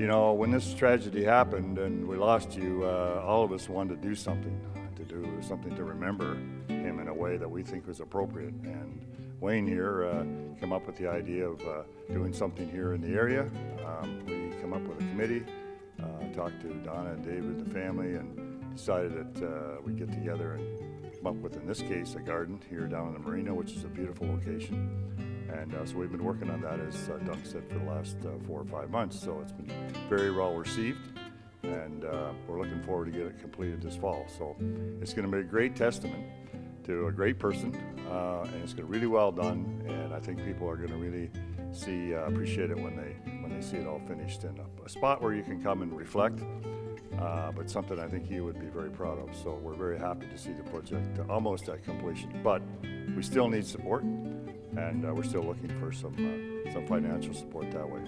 know, when this tragedy happened and we lost you, all of us wanted to do something to remember him in a way that we think was appropriate. And Wayne here came up with the idea of doing something here in the area. We came up with a committee, talked to Donna and David, the family, and decided that we'd get together and come up with, in this case, a garden here down in the marina, which is a beautiful location. And so we've been working on that, as Doug said, for the last 4 or 5 months. So it's been very well received, and we're looking forward to get it completed this fall. So it's going to be a great testament to a great person, and it's going to be really well done. And I think people are going to really appreciate it when they see it all finished, in a spot where you can come and reflect. But something I think you would be very proud of. So we're very happy to see the project almost at completion. But we still need support, and we're still looking for some financial support that way.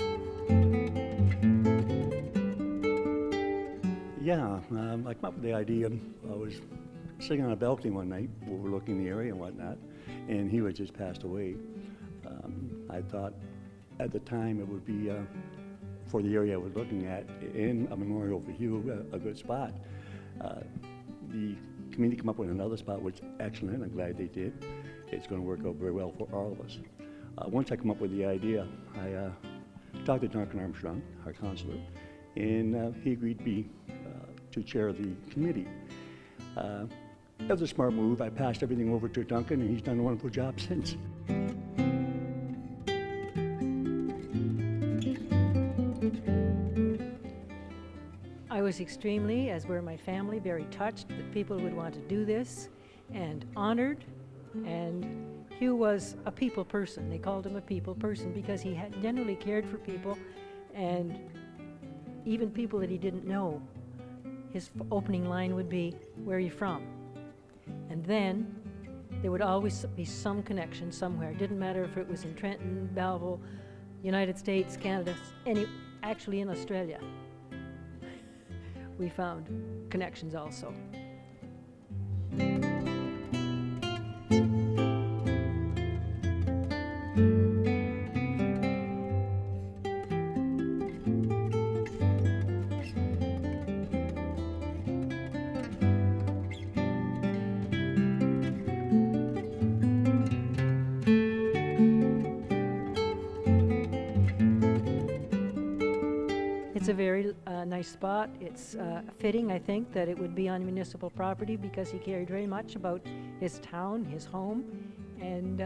Yeah, I came up with the idea. I was sitting on a balcony one night, overlooking the area and whatnot, and he had just passed away. I thought at the time it would be, for the area I was looking at, in a memorial for Hugh, a good spot. The community came up with another spot, which excellent. I'm glad they did. It's going to work out very well for all of us. Once I come up with the idea, I talked to Duncan Armstrong, our counselor, and he agreed to be to chair the committee. That was a smart move. I passed everything over to Duncan, and he's done a wonderful job since. I was extremely, as were my family, very touched that people would want to do this, and honored. And Hugh was a people person. They called him a people person because he had generally cared for people, and even people that he didn't know. His opening line would be, "Where are you from?" And then there would always be some connection somewhere. It didn't matter if it was in Trenton, Belleville, United States, Canada, actually in Australia. We found connections also. It's a very nice spot. It's fitting, I think, that it would be on municipal property because he cared very much about his town, his home, and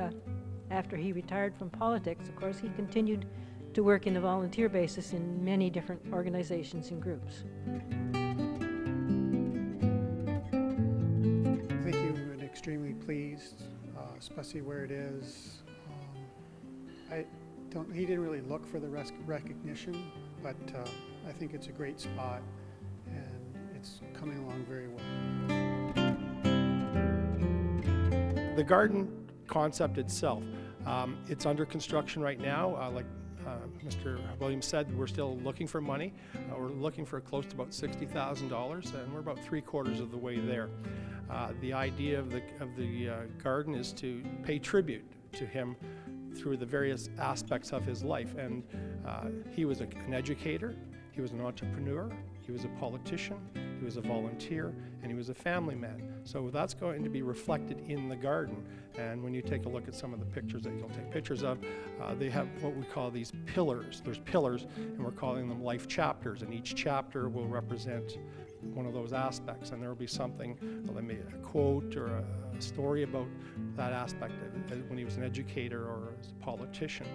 after he retired from politics, of course, he continued to work in a volunteer basis in many different organizations and groups. I think he was extremely pleased, especially where it is. He didn't really look for the recognition, but I think it's a great spot, and it's coming along very well. The garden concept itself, it's under construction right now. Like Mr. Williams said, we're still looking for money. We're looking for close to about $60,000, and we're about 3/4 of the way there. The idea of the garden is to pay tribute to him through the various aspects of his life. And he was an educator, he was an entrepreneur, he was a politician, he was a volunteer, and he was a family man. So that's going to be reflected in the garden. And when you take a look at some of the pictures that you'll take pictures of, they have what we call these pillars. There's pillars, and we're calling them life chapters, and each chapter will represent one of those aspects, and there will be something, maybe a quote or a story about that aspect when he was an educator or as a politician.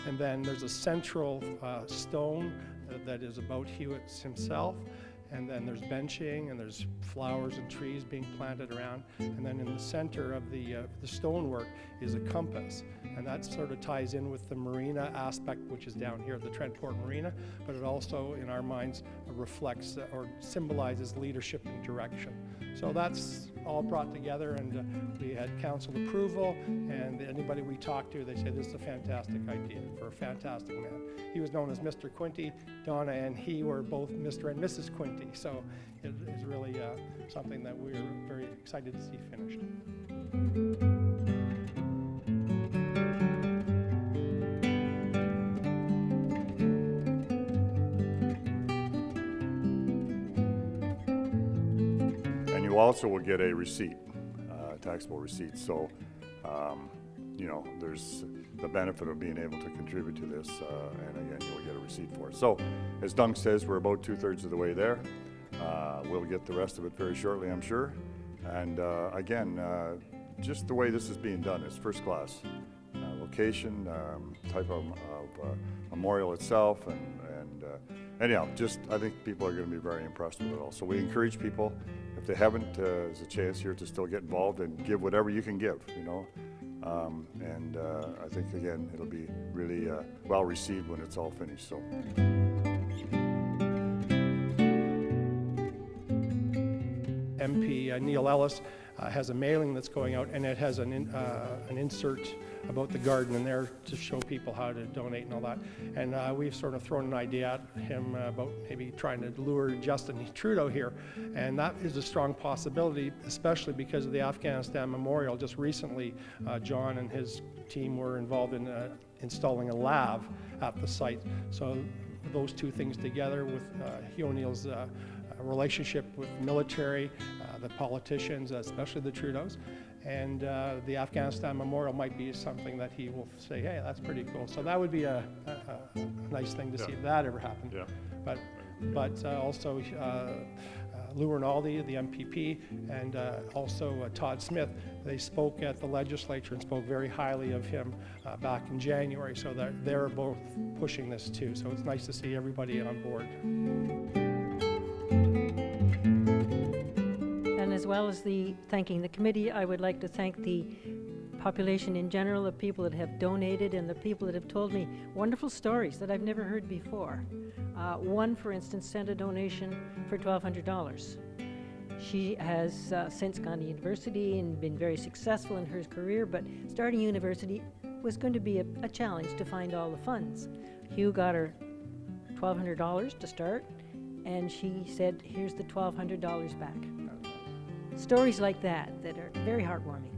And then there's a central stone that is about Hewitt himself, and then there's benching, and there's flowers and trees being planted around, and then in the center of the stonework is a compass, and that sort of ties in with the marina aspect, which is down here at the Trentport Marina, but it also, in our minds, reflects or symbolizes leadership and direction. So that's all brought together, and we had council approval, and anybody we talked to, they said this is a fantastic idea for a fantastic man. He was known as Mr. Quinte. Donna and he were both Mr. and Mrs. Quinte, so it is really something that we're very excited to see finished. you also will get a receipt, taxable receipt. So, you know, there's the benefit of being able to contribute to this, and again, you'll get a receipt for it. So, as Dunk says, we're about 2/3 of the way there. We'll get the rest of it very shortly, I'm sure. And again, just the way this is being done is first class. Location, type of memorial itself, and anyhow, just I think people are going to be very impressed with it all. So we encourage people, if they haven't, there's a chance here to still get involved and give whatever you can give, you know. And I think again, it'll be really well received when it's all finished. So. MP Neil Ellis has a mailing that's going out, and it has an insert about the garden in there to show people how to donate and all that. And we've sort of thrown an idea at him about maybe trying to lure Justin Trudeau here, and that is a strong possibility, especially because of the Afghanistan Memorial. Just recently, John and his team were involved in installing a lav at the site. So those two things together with Hugh O'Neil's relationship with the military, the politicians, especially the Trudeaus, and the Afghanistan Memorial might be something that he will say, hey, that's pretty cool. So that would be a nice thing to see if that ever happened. Yeah. But also Lou Rinaldi, the MPP, and also Todd Smith, they spoke at the legislature and spoke very highly of him back in January, so that they're both pushing this too. So it's nice to see everybody on board. And as well as thanking the committee, I would like to thank the population in general, the people that have donated and the people that have told me wonderful stories that I've never heard before. One, for instance, sent a donation for $1,200. She has since gone to university and been very successful in her career, but starting university was going to be a challenge to find all the funds. Hugh got her $1,200 to start, and she said, here's the $1,200 back. Stories like that are very heartwarming.